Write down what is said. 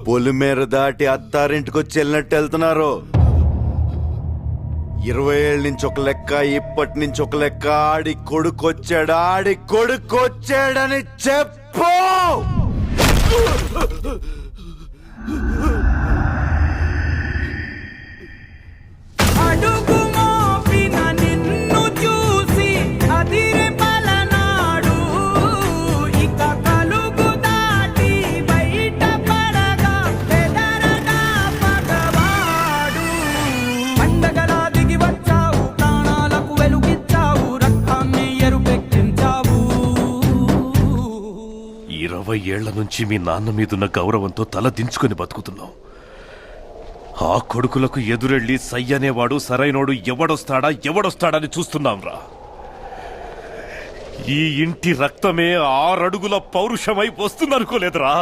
పొలిమేర దాటి అత్తారింటికి వచ్చి వెళ్ళినట్టు వెళ్తున్నారు. 20 ఏళ్ళ నుంచి ఒక లెక్క, ఇప్పటి నుంచి ఒక లెక్క. ఆడి కొడుకొచ్చాడని చెప్పు. ఏళ్ల నుంచి మీ నాన్న మీదున్న గౌరవంతో తల దించుకొని బతుకుతున్నాం. ఆ కొడుకులకు ఎదురెళ్ళి సయ్యనేవాడు సరైనోడు ఎవడొస్తాడని చూస్తున్నాంరా. ఈ ఇంటి రక్తమే 6 అడుగుల పౌరుషమై వస్తుందనుకోలేదురా.